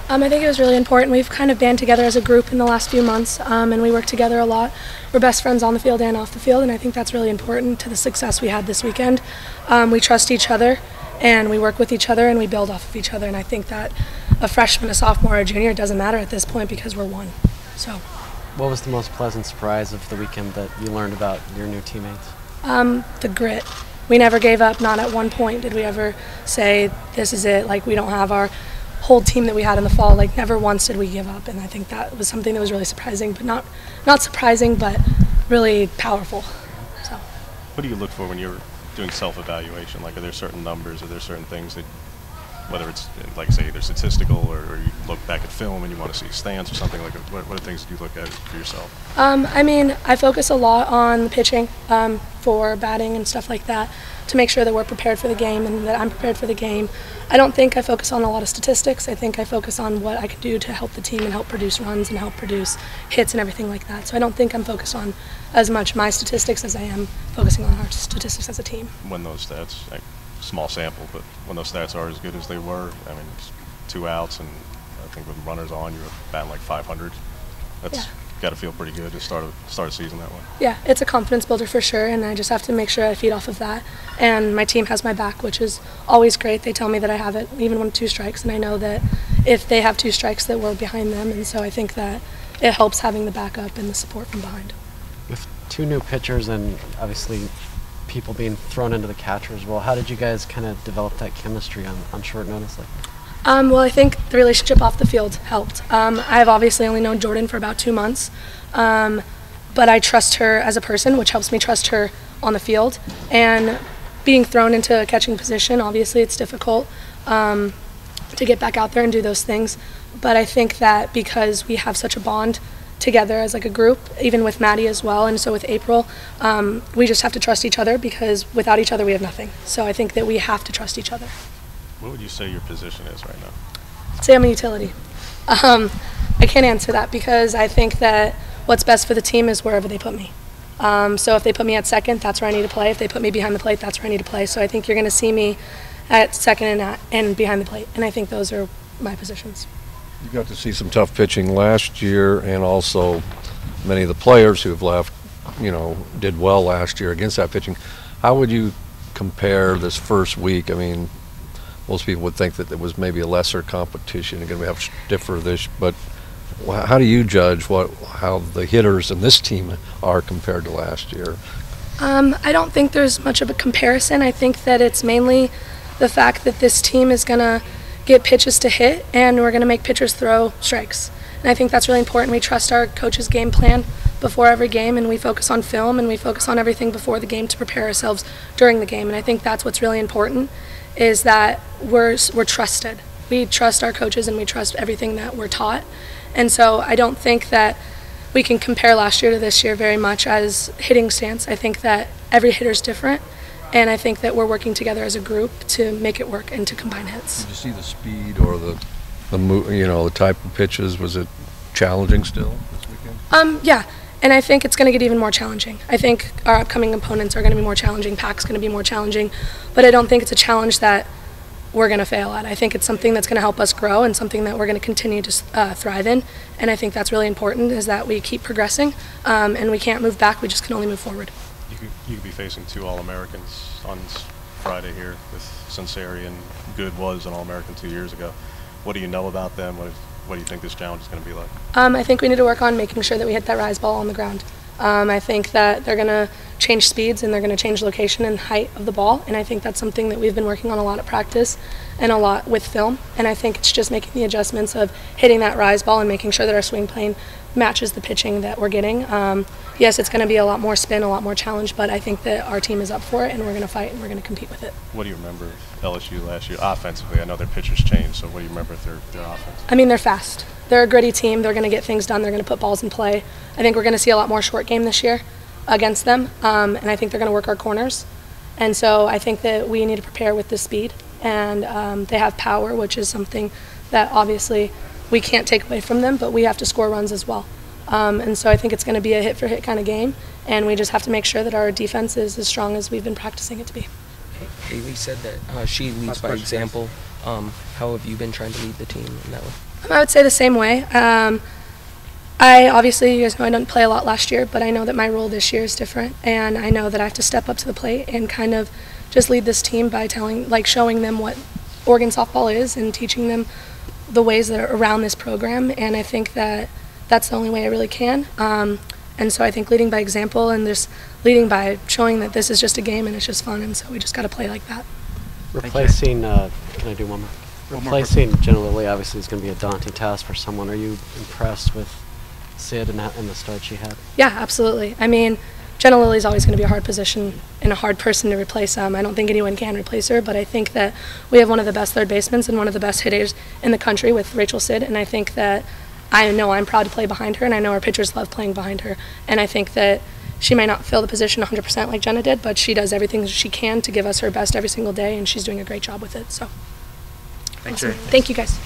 I think it was really important. We've kind of band together as a group in the last few months, and we work together a lot. We're best friends on the field and off the field, and I think that's really important to the success we had this weekend. We trust each other, and we work with each other, and we build off of each other, and I think that a freshman, a sophomore, or a junior, it doesn't matter at this point because we're one. So, what was the most pleasant surprise of the weekend that you learned about your new teammates? The grit. We never gave up. Not at one point did we ever say, this is it, like we don't have our whole team that we had in the fall. Like never once did we give up, and I think that was something that was really surprising, but not surprising, but really powerful. So, what do you look for when you're doing self-evaluation? Like, are there certain numbers, are there certain things that, whether it's, like say, either statistical or you look back at film and you want to see stance or something, like what are things do you look at for yourself? I mean, I focus a lot on the pitching for batting and stuff like that to make sure that we're prepared for the game and that I'm prepared for the game. I don't think I focus on a lot of statistics. I think I focus on what I can do to help the team and help produce runs and help produce hits and everything like that. So I don't think I'm focused on as much my statistics as I am focusing on our statistics as a team. When those stats, like, small sample, but when those stats are as good as they were, I mean, 2 outs, and I think with runners on, you were batting like 500. That's got to feel pretty good to start a season that way. Yeah, it's a confidence builder for sure, and I just have to make sure I feed off of that. And my team has my back, which is always great. They tell me that I have it, even when 2 strikes, and I know that if they have 2 strikes, that we're behind them. And so I think that it helps having the backup and the support from behind. With 2 new pitchers and obviously people being thrown into the catcher as well, how did you guys kind of develop that chemistry on short notice like that? Well, I think the relationship off the field helped. I've obviously only known Jordan for about 2 months, but I trust her as a person, which helps me trust her on the field. And being thrown into a catching position, obviously it's difficult to get back out there and do those things. But I think that because we have such a bond together as like a group, even with Maddie as well, and so with April, we just have to trust each other because without each other we have nothing. So I think that we have to trust each other. What would you say your position is right now? I'd say I'm a utility. I can't answer that because I think that what's best for the team is wherever they put me. So if they put me at second, that's where I need to play. If they put me behind the plate, that's where I need to play. So I think you're going to see me at second and behind the plate, and I think those are my positions. You got to see some tough pitching last year, and also many of the players who have left, did well last year against that pitching. How would you compare this first week? I mean, most people would think that there was maybe a lesser competition. You're going to have stiffer this, but how do you judge how the hitters in this team are compared to last year? I don't think there's much of a comparison. I think that it's mainly the fact that this team is going to get pitches to hit, and we're going to make pitchers throw strikes. And I think that's really important. We trust our coach's game plan before every game, and we focus on film, and we focus on everything before the game to prepare ourselves during the game. And I think that's what's really important, is that we're trusted. We trust our coaches and we trust everything that we're taught. And so I don't think that we can compare last year to this year very much as hitting stance. I think that every hitter's different, and I think that we're working together as a group to make it work and to combine hits. Did you see the speed or the type of pitches? Was it challenging still this weekend? Yeah. And I think it's going to get even more challenging. I think our upcoming opponents are going to be more challenging. Pac's going to be more challenging. But I don't think it's a challenge that we're going to fail at. I think it's something that's going to help us grow and something that we're going to continue to thrive in. And I think that's really important, is that we keep progressing, and we can't move back. We just can only move forward. You could be facing 2 All-Americans on Friday here with Sinceri, and Good was an All-American 2 years ago. What do you know about them? What do you think this challenge is going to be like? I think we need to work on making sure that we hit that rise ball on the ground. I think that they're going to change speeds and they're going to change location and height of the ball, and I think that's something that we've been working on a lot at practice and a lot with film. And I think it's just making the adjustments of hitting that rise ball and making sure that our swing plane matches the pitching that we're getting. Yes, it's going to be a lot more spin, a lot more challenge, but I think that our team is up for it, and we're going to fight and we're going to compete with it. What do you remember of LSU last year offensively? I know their pitchers changed, so what do you remember of their offense? I mean, they're fast. They're a gritty team. They're going to get things done. They're going to put balls in play. I think we're going to see a lot more short game this year against them, and I think they're going to work our corners. And so I think that we need to prepare with the speed, and they have power, which is something that obviously we can't take away from them, but we have to score runs as well. And so I think it's going to be a hit-for-hit kind of game, and we just have to make sure that our defense is as strong as we've been practicing it to be. Haley said that she leads by example. How have you been trying to lead the team in that way? I would say the same way. I obviously, you guys know I didn't play a lot last year, but I know that my role this year is different, and I know that I have to step up to the plate and kind of just lead this team by showing them what Oregon softball is and teaching them the ways that are around this program, and I think that that's the only way I really can. And so I think leading by example and just leading by showing that this is just a game and it's just fun, and so we just got to play like that. Replacing, can I do one more? Replacing Jenna Lilly obviously is going to be a daunting task for someone. Are you impressed with Sid and the start she had? Yeah, absolutely. I mean, Jenna Lilly is always going to be a hard position and a hard person to replace. I don't think anyone can replace her, but I think that we have one of the best third basemen and one of the best hitters in the country with Rachel Sid, and I think that I know I'm proud to play behind her, and I know our pitchers love playing behind her, and I think that she may not fill the position 100% like Jenna did, but she does everything she can to give us her best every single day, and she's doing a great job with it. So, Thanks, awesome. Shaye. Thank you, guys.